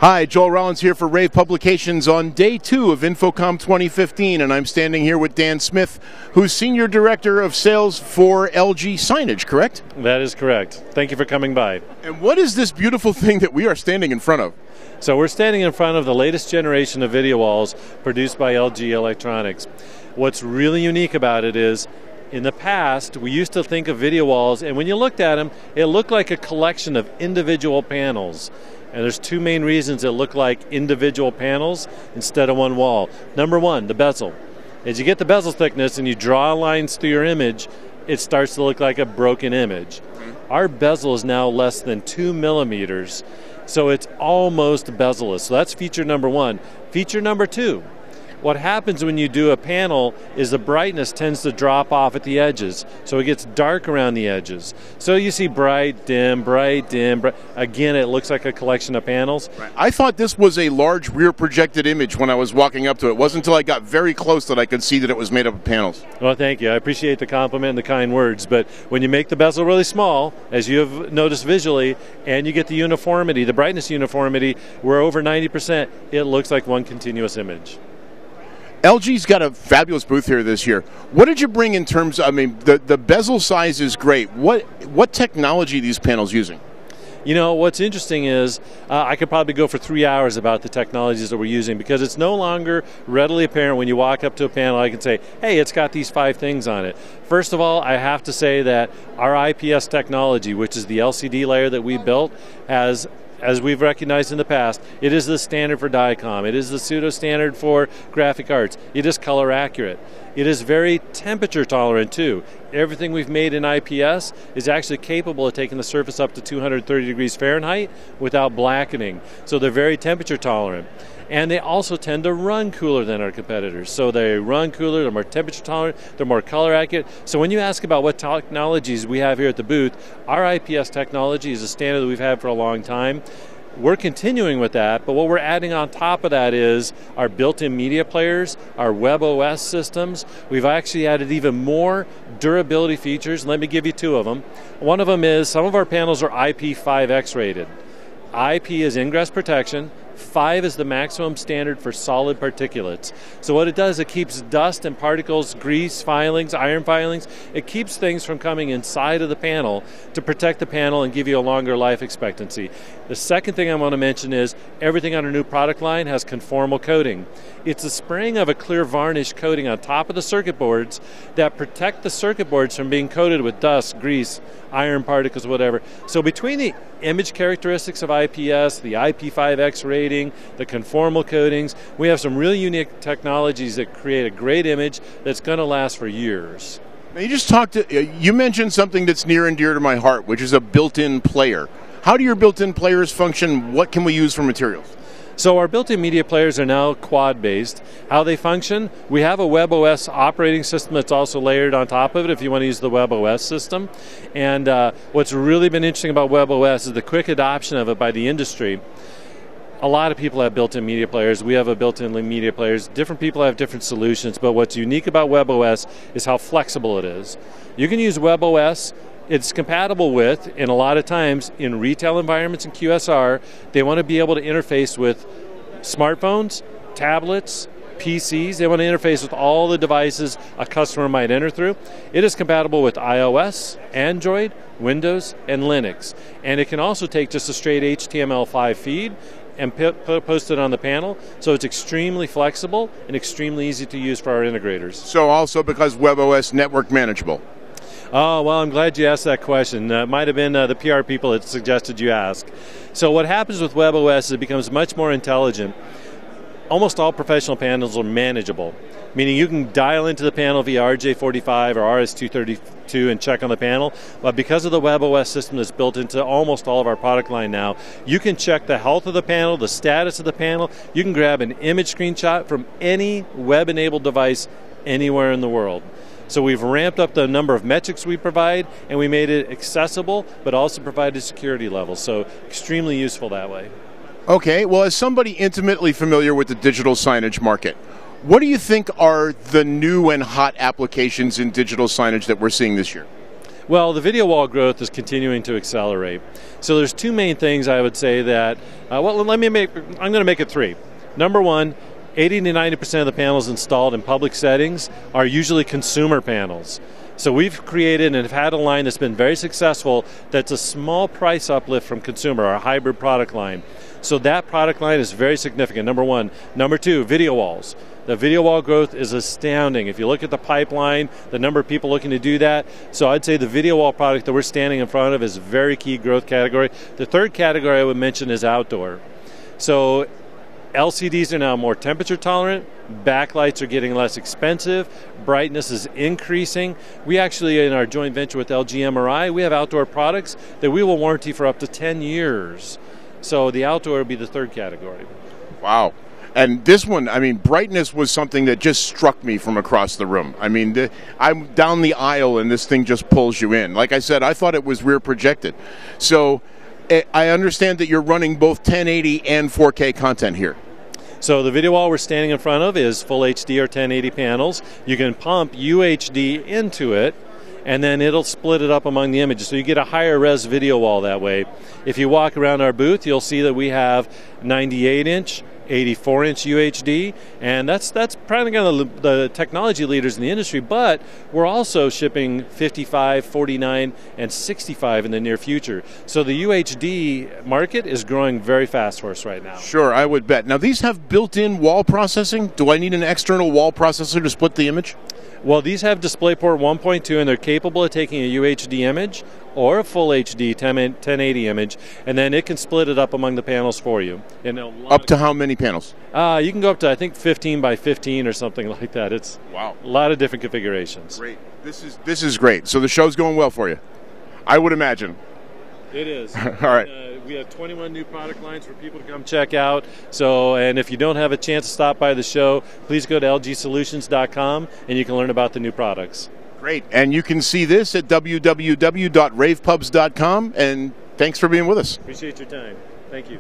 Hi, Joel Rollins here for Rave Publications on day 2 of InfoComm 2015, and I'm standing here with Dan Smith, who's Senior Director of Sales for LG Signage, correct? That is correct. Thank you for coming by. And what is this beautiful thing that we are standing in front of? So we're standing in front of the latest generation of video walls produced by LG Electronics. What's really unique about it is, in the past, we used to think of video walls, and when you looked at them, it looked like a collection of individual panels. And there's two main reasons it looked like individual panels instead of one wall. Number one, the bezel. As you get the bezel thickness and you draw lines through your image, it starts to look like a broken image. Our bezel is now less than 2 millimeters, so it's almost bezel-less. So that's feature number one. Feature number two, what happens when you do a panel is the brightness tends to drop off at the edges, so it gets dark around the edges. So you see bright, dim, bright, dim. Again, it looks like a collection of panels. Right. I thought this was a large rear projected image when I was walking up to it. It wasn't until I got very close that I could see that it was made up of panels. Well, thank you. I appreciate the compliment and the kind words, but when you make the bezel really small, as you have noticed visually, and you get the uniformity, the brightness uniformity, we're over 90%, it looks like one continuous image. LG's got a fabulous booth here this year. What did you bring in terms of, the bezel size is great. What technology are these panels using? You know, what's interesting is I could probably go for 3 hours about the technologies that we're using, because it's no longer readily apparent when you walk up to a panel. I can say, hey, it's got these 5 things on it. First of all, I have to say that our IPS technology, which is the LCD layer that we built, has, as we've recognized in the past, it is the standard for Diacom. It is the pseudo standard for graphic arts. It is color accurate. It is very temperature tolerant too. Everything we've made in IPS is actually capable of taking the surface up to 230 degrees Fahrenheit without blackening. So they're very temperature tolerant. And they also tend to run cooler than our competitors. So they run cooler, they're more temperature tolerant, they're more color accurate. So when you ask about what technologies we have here at the booth, our IPS technology is a standard that we've had for a long time. We're continuing with that, but what we're adding on top of that is our built-in media players, our WebOS systems. We've actually added even more durability features. Let me give you 2 of them. One of them is some of our panels are IP5X rated. IP is ingress protection. 5 is the maximum standard for solid particulates. So what it does, it keeps dust and particles, grease filings, iron filings, it keeps things from coming inside of the panel to protect the panel and give you a longer life expectancy. The second thing I want to mention is everything on our new product line has conformal coating. It's a spraying of a clear varnish coating on top of the circuit boards that protect the circuit boards from being coated with dust, grease, iron particles, whatever. So between the image characteristics of IPS, the IP5X rating, the conformal coatings, we have some really unique technologies that create a great image that's going to last for years. Now you mentioned something that's near and dear to my heart, which is a built-in player. How do your built-in players function? What can we use for materials? So our built-in media players are now quad-based. How they function, we have a WebOS operating system that's also layered on top of it if you want to use the WebOS system. And what's really been interesting about WebOS is the quick adoption of it by the industry. A lot of people have built-in media players. We have a built-in media players. Different people have different solutions, but what's unique about WebOS is how flexible it is. You can use WebOS. It's compatible with, and a lot of times in retail environments and QSR, they want to be able to interface with smartphones, tablets, PCs. They want to interface with all the devices a customer might enter through. It is compatible with iOS, Android, Windows, and Linux. And it can also take just a straight HTML5 feed and post it on the panel. So it's extremely flexible and extremely easy to use for our integrators. So also because WebOS network manageable. Oh, well, I'm glad you asked that question. It might have been the PR people that suggested you ask. So what happens with WebOS is it becomes much more intelligent. Almost all professional panels are manageable, meaning you can dial into the panel via RJ45 or RS232 and check on the panel. But because of the WebOS system that's built into almost all of our product line now, you can check the health of the panel, the status of the panel. You can grab an image screenshot from any web-enabled device anywhere in the world. So we've ramped up the number of metrics we provide, and we made it accessible, but also provided security levels. So extremely useful that way. Okay, well, as somebody intimately familiar with the digital signage market, what do you think are the new and hot applications in digital signage that we're seeing this year? Well, the video wall growth is continuing to accelerate. So there's two main things I would say that, I'm going to make it three. Number one, 80 to 90% of the panels installed in public settings are usually consumer panels. So we've created and have had a line that's been very successful that's a small price uplift from consumer, our hybrid product line. So that product line is very significant, number one. Number two, video walls. The video wall growth is astounding. If you look at the pipeline, the number of people looking to do that, so I'd say the video wall product that we're standing in front of is a very key growth category. The third category I would mention is outdoor. So LCDs are now more temperature tolerant, backlights are getting less expensive, brightness is increasing. We actually, in our joint venture with LG MRI, we have outdoor products that we will warranty for up to 10 years. So the outdoor will be the third category. Wow. And this one, I mean, brightness was something that just struck me from across the room. I mean, I'm down the aisle and this thing just pulls you in. Like I said, I thought it was rear projected. So I understand that you're running both 1080 and 4K content here. So the video wall we're standing in front of is full HD or 1080 panels. You can pump UHD into it, and then it'll split it up among the images. So you get a higher res video wall that way. If you walk around our booth, you'll see that we have 98-inch, 84-inch UHD, and that's probably kind of the technology leaders in the industry, but we're also shipping 55, 49, and 65 in the near future. So the UHD market is growing very fast for us right now. Sure, I would bet. Now, these have built-in wall processing. Do I need an external wall processor to split the image? Well, these have DisplayPort 1.2, and they're capable of taking a UHD image or a full HD 1080 image, and then it can split it up among the panels for you. Up to how many panels? You can go up to, I think, 15 by 15 or something like that. It's wow, a lot of different configurations. Great. This is great. So the show's going well for you, I would imagine. It is. All right. We have 21 new product lines for people to come check out. So, and if you don't have a chance to stop by the show, please go to lgsolutions.com and you can learn about the new products. Great. And you can see this at www.ravepubs.com. And thanks for being with us. Appreciate your time. Thank you.